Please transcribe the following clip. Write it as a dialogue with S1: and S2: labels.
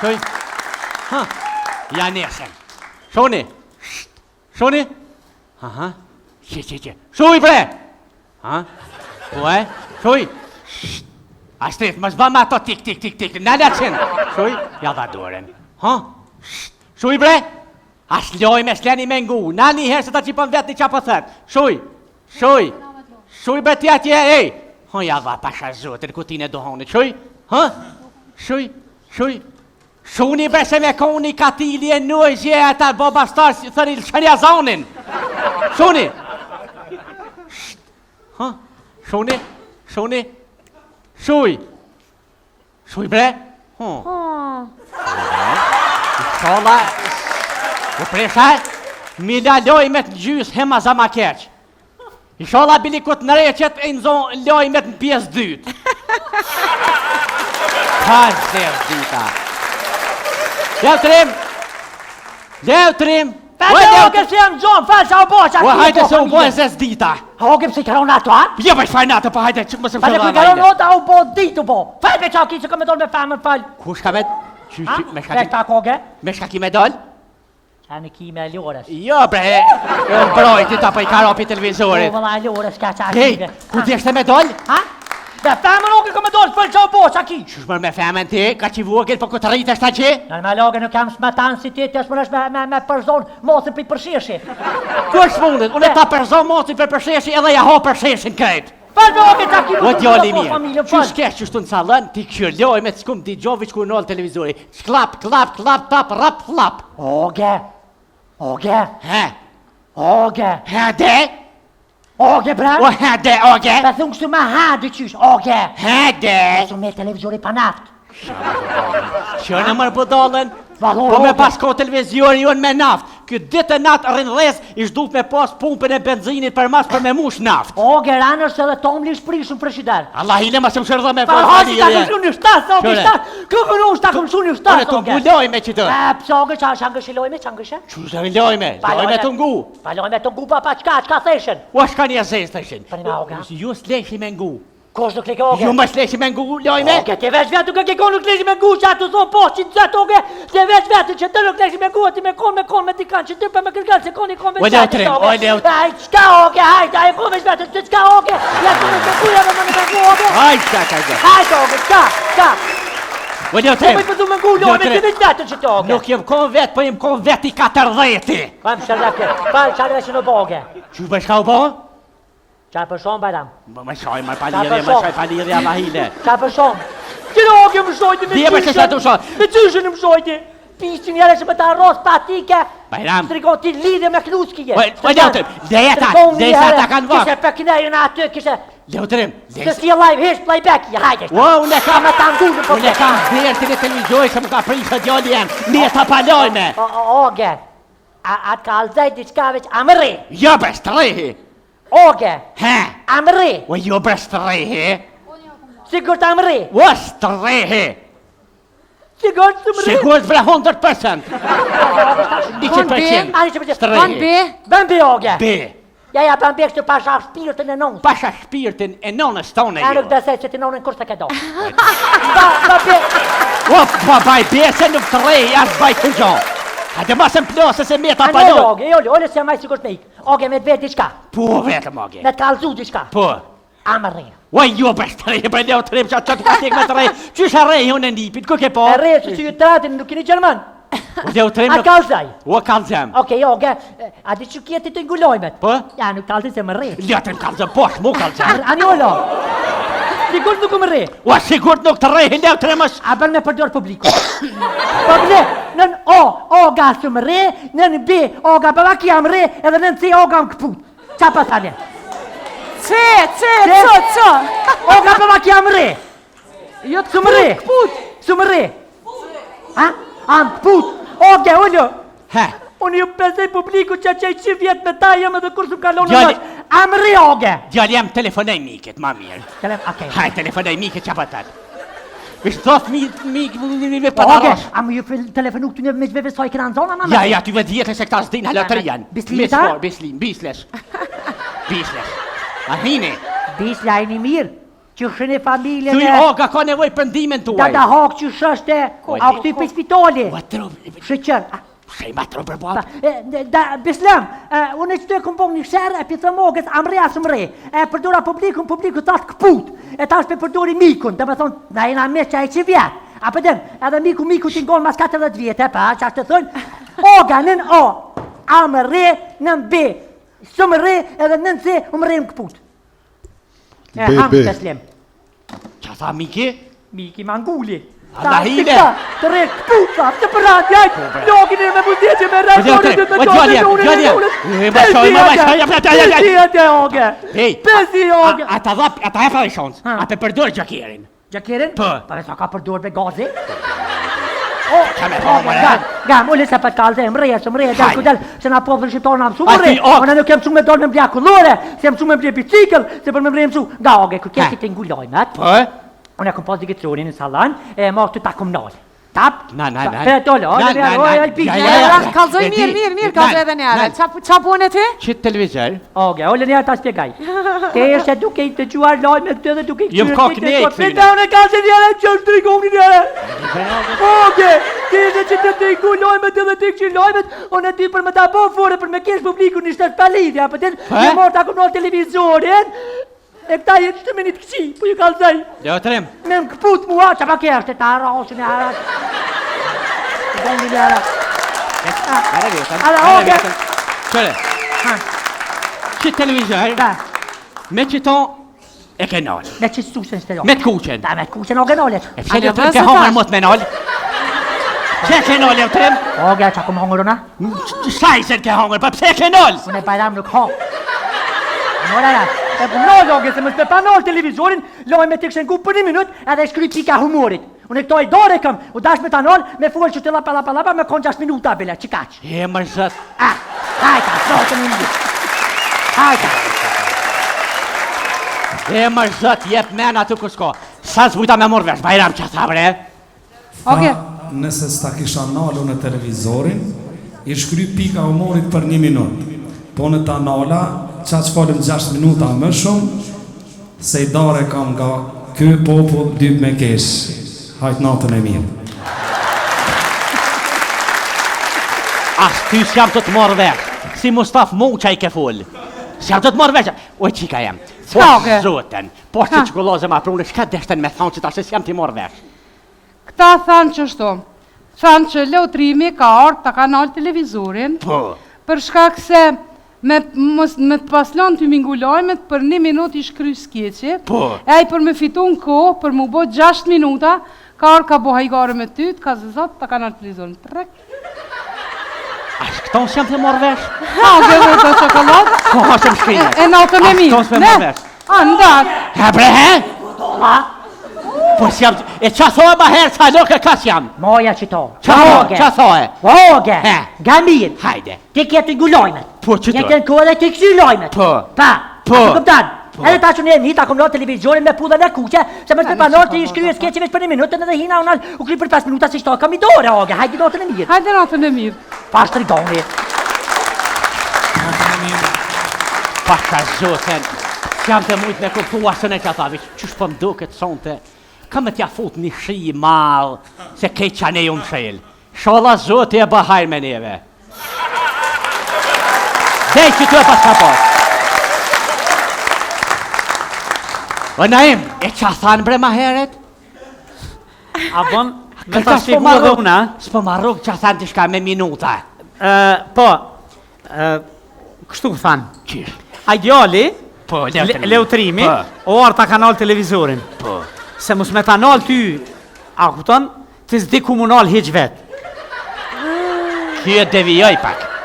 S1: Shoj. Ha. Ja nesën. Shoni. Shoni. Aha. Që. Shoj bre. Ha. Po e? Shoj. Ashtet, mos bëm ato tik. Nala qen. Shoj. Ja dha dorën. Ha. Shoj bre. As loj me sleni me ngu. Nani herë se ta qipon vetë një qa po thët. Shoj. Shoj bre ti atje, ej. Ha, ja dha pasha zotër, ku tine dohonit. Shoj. Ha? Shoj. Shuni bre se me koni katili e nojgje e ta boba star thëri shënja zonin. Shuni. Ha? Shuni. Shoj bre. Shola. U presha, mi loj me të gjys hema za ma keq. I shola bili këtë në reqet e nëzon loj me të në pjesë dytë. Ka zërë dita. Leutrim.
S2: Fete oke se jam gjonë, falë që a u bo që a
S1: O hajde se u bo e zes dita.
S2: A oke pëse i karon ato, a?
S1: Jo për shfajnë ato, po hajde që më se më
S2: Fete
S1: shëllë
S2: kërë karon ato, a u bo ditë u bo. Falë me që a ki që ka me dollë me femën, falë.
S1: Kush ka me? Me shka
S2: koge?
S1: Me shka ki me dollë?
S2: Qa në ki me lores.
S1: Jo bre, mbrojti ta për i karopi televizorit.
S2: O, vëlla lores, ka qa
S1: Hej,
S2: kive.
S1: ku t'jeshte me dollë?
S2: Ha? Me femën oke ka me dollë, falë që a u bo që a ki.
S1: Qush mërë me femën ti, ka që vogel për këtë rritë është ta që?
S2: Në me loge nuk jam smetanë si ti, të shmën është me përzonë mosën për i përsheshi.
S1: Kush mundet, unë ta përzon mosin për përsheshi edhe ja ho përsheshin krejt.
S2: Falë me oke që a ki
S1: O djali mirë, që shkesh që shtu në salën, ti kjërloj me të skum t'i gjovi që ku nëllë televizori. Shklap, tap, rap, flap.
S2: Oge.
S1: He, de?
S2: Oge, bra.
S1: O he de, oge?
S2: Pe thunë kështu me hadi qysh, oge.
S1: He de?
S2: Kështu me televizori pa naft.
S1: Që në mërë budallën,
S2: Valor,
S1: po me
S2: oge.
S1: pas ko televizori jonë me naft. Këtë ditë e natë rrëndhez, ish duhet me pas pumpën e benzinit për mas për me mush naft.
S2: Oge, ranër se dhe tom li shprishën frigider.
S1: Allah hile ma se më shërdha me
S2: Pa haji ta këmëshu një shtas, oge,
S1: Qëre?
S2: shtas. Këmëshu ta këmëshu një
S1: Ore
S2: shtas,
S1: të
S2: oge.
S1: ngu loj me që të.
S2: Pse oge, qa shangëshi lojme, qangëshe?
S1: Që shë loj me të ngu.
S2: Pa lojme të ngu, pa qka theshen?
S1: O shka një zesë të shin.
S2: Për nga, oge.
S1: Ju s'leshi me ngu.
S2: Kosh nuk leke, oge.
S1: Ju më s'leshi me ngu loj me.
S2: Oge, te veç vetë nuk e kekon nuk leshi me ngu, që atë të thonë poshtë që të zetë, oge. Te veç vetë që të nuk leshi me ngu, ati me kon me t'i kanë, që ty për me kërganë, se koni kon me
S1: O leutrim, o leutrim.
S2: Aj, qka oge, hajt, aj, kon veç vetë, që qka oge. Ja të në të kuja me me ngu, oge.
S1: Hajta ka gjë.
S2: Hajt, oge, qka.
S1: O leutrim.
S2: Po i përdu me ngu, lojme, të veç vetë që të oge.
S1: Nuk jem kon vet, po jem kon vet i 40.
S2: Kam shërlake, falë qarëve që në boge.
S1: Që për shka u bo?
S2: Qa për shumë, bajram?
S1: Më shoj, më palirje, Allah hile.
S2: Qa për shumë? Që në oge më shojti me
S1: Dje për që sa të shoj.
S2: Me qyshën më shojti. Pishin njëre që më ta arros patike.
S1: Bajram.
S2: Strikon ti lidhje me knuskije.
S1: O leutrim, lejeta ta kanë vak.
S2: Kishe për knejën aty, kishe...
S1: Leutrim,
S2: Se si e live, hesh playback, hajde.
S1: o, unë e kam
S2: me ta ngullë, po
S1: Unë e kam dhertin e televizori që më ka prishë djali jem. Mirë ta paloj me.
S2: Oge, atë ka alzaj diçka veç amëri.
S1: Jo bre strehi.
S2: Oge,
S1: He.
S2: amëri.
S1: O jo bre strehi.
S2: Sigur të amëri.
S1: O strehi.
S2: Sigur të amëri.
S1: Sigur bre 100%. 100%. Strehi.
S2: Bën bi, oge.
S1: B.
S2: Ja, bën bi kështu pasha shpirtin e nonës.
S1: Pasha shpirtin e nonës tonë
S2: Ja nuk
S1: jo.
S2: besej që ti nonën kur se ke do. Ba bi.
S1: O, pa baj bese nuk strehi, as baj të gjo. Hajde ma se më plose se me ta
S2: Anë
S1: paloj.
S2: oge, ole se jam aj sigur të me ik. Oge, me të vetë diçka.
S1: Po vetëm oge.
S2: Me të kalzu diçka.
S1: Po.
S2: Amëri.
S1: O jo bre strehi, bre leutrim që atë ka tek me strehi. Qysh arrehi unë e ndipit, ku ke po?
S2: E re, që ju tratin, nuk keni Gjerman.
S1: O leutrim
S2: A
S1: nuk...
S2: kalzaj.
S1: O kalzem.
S2: Okej, oge, a di që kjeti të ngulojmet?
S1: Po?
S2: Ja, nuk kalzaj se më re.
S1: Leutrim kalzem, posh, mu kalzem.
S2: Ani olo. Sigur nuk më re.
S1: O sigurt nuk të rehi leutrim është...
S2: A bën me përdor publiku. Po ble, nën oga së më re, nën B, oga babak jam re, edhe nën C, oga më këput. Qa pa thane?
S3: Co.
S2: Oga babak jam re.
S3: Jo
S2: Së më re. Së më re. Ha? Am këput. Oge, ullë.
S1: He.
S2: Unë ju pesej publiku që qaj që vjetë me ta jem edhe kur së kalon në
S1: Djali-
S2: nash. Am re, oge.
S1: Djali jam telefonej mikit, ma mirë.
S2: Okej.
S1: Haj, telefonej mikit që patat. Vish thof mi
S2: Oge,
S1: patarosh.
S2: a më ju telefonu këtu një me gjveve soj këna në zona, mama?
S1: Ja, ty vetë vjetë se këta s'din halatërian.
S2: Bislim ta?
S1: Bislim, bislesh. Bislesh. A hini?
S2: Bisla e një mirë. që shënë familjen
S1: Thuj Oga ka nevoj për ndimin tuaj.
S2: Da hak që shështë, a këtu i për spitali. Shëqër.
S1: Shej ma trupër po.
S2: Bislem, unë që të e këmë një shërë, e për thëmogës, amre asë mre. E përdora publiku tatë këput. E ta është për përdori mikun, dhe me thonë, na jena me që a i që vjetë. A për den, edhe miku t'i ngonë mas 40 vjetë, që ashtë të thonë, Oga nën O, amre nën B, së mre edhe nën C, mre më këput.
S3: B.
S1: Qa tha Miki?
S2: Miki Manguli.
S1: Allah hile!
S2: Të re këputa, të përrat, jaj, login e me mundetje me rejtonit të me
S1: Ata e fa e shonës, a pe përdojë gjakirin.
S2: Gjakirin?
S1: Po.
S2: Pare sa ka përdojë me gazi?
S1: Gam,
S2: Gam, ullë se për kalze, mreje, del ku del, se na povën shqiptarë na mësu mre, ona nuk kem mësu me dollë me mblja kullore, se mësu me mblja bicikl, se për me mre mësu, ga oge, kër kjesi të ngullojmet, unë e kom pas digitronin në salan, e marrë të ta kommunal. Tap? Për tollë,
S4: Kalzoj mirë, kalzoj edhe njëre. Qa punë e ti?
S1: Qitë televizor?
S2: Oge, olle njërë ta spjegaj. Te është duke i të gjuar lojme këtë dhe duke i
S1: Jëm ka knejt,
S2: për të unë e ka se njëre që është trikoni njëre. Oge, ti është që të triku lojme të dhe trikë lojme, unë e ti për me ta bo fore, për me kesh publiku një shtetë palidhja, për të një morë ta kommunal televizorin, e këta jetë të menit këqi, po ju kalzaj.
S1: Jo, të rem.
S2: Me më këput mua, që pa kje është, ta arrasën e arrasën. Të bëjnë një arrasën.
S1: Qëre, që televizor, me qëton e kenal.
S2: Me që susën së të
S1: Me të kuqen.
S2: Da, me të kuqen o genolet.
S1: E pse dhe të ke hongër mot me nal? Pse kenal e të rem?
S2: Oge, që akum hongër una?
S1: Shajsen ke hongër, pa pse kenal?
S2: Unë e bajram nuk hongë. Mora da, e punoj oge, se më s'pe panol televizorin, loj me të këshen ku për një minut, edhe shkry pika humorit. Unë e këto i dore këm, u dash me të anol, me full që të lapa, me kon 6 minuta, bile, që kaq.
S1: E mërzat.
S2: Hajta, sotën një një. Hajta.
S1: E mërzat, jep mena të kusko. Sa zbujta me morë vesh, bajram që tha bre.
S4: Oke.
S5: Nëse s'ta kisha nalu në televizorin, i shkry pika humorit për 1 minut. Po në ta nala, qa që falim 6 minuta më shumë, se i dare kam nga kë popull dyp me kesh. Hajtë natën e mirë.
S1: As ty s'jam të të morë vesh, si Mustaf Muqa i ke full. S'jam të të morë vesh, oj qika jem. Po zoten, po që qëkulloze ma prunë, shka deshten me thonë që ta se s'jam t'i morë vesh.
S4: Këta thanë që shto, thanë që Leutrimi ka ardhë të kanal televizorin, për shkak se me të paslon të mingullojmet për 1 minut i shkry skeqi, e për me fitu në kohë, për mu bo 6 minuta, ka orë ka bo hajgare me tyt, ka zëzat të kanal televizorin.
S1: A shkëton s'jam të morë vesh?
S4: Ha, gëve të qokolat?
S1: Po, hashëm shkrinë.
S4: E natën e mirë.
S1: A shkëton s'me morë vesh?
S4: A, ndat.
S1: Ha bre, he? Po s'jam, e qa thoe ma herë, sa loke ka s'jam?
S2: Moja që to.
S1: Qa thoe?
S2: Oge, gamir.
S1: Hajde.
S2: Ti kjetë i gullojmet.
S1: Po, që të?
S2: Jetë në kohë dhe ti kësi lojmet.
S1: Po.
S2: Pa,
S1: Po.
S2: a këptan. Edhe ta që në e ta kom lo televizionin me pudhen e kuqe, se më shpepanor të i shkryu e skeqe veç për 1 minutën edhe hina u kry për 5 minuta si shto kam i dore, oge, hajdi natën e mirë.
S4: Hajde natën e mirë.
S2: Pas të rigoni.
S1: Pasha zoten, s'jam të mujt me kuptua së në që thavi, qësh për mdo këtë sonte, ka me t'ja fut një shi i malë, se kej qa ne ju më shil. Shola zote e bahajr me neve. Dej që të e pas ka pas. O Naim, e qa thanë bre ma heret?
S6: A bon, me
S1: Këta
S6: ta shiku edhe una?
S1: s'po marruk qa thanë t'i shka me minuta.
S6: Po, kështu thanë.
S1: Qish?
S6: A djali,
S1: Po,
S6: Leutrimi,
S1: Po.
S6: o arë ta kanal televizorin.
S1: Po.
S6: Se mus me ta nal ty, a kupton, ti s'di ku mu nal hiq vet.
S1: Kjo devijoj pak.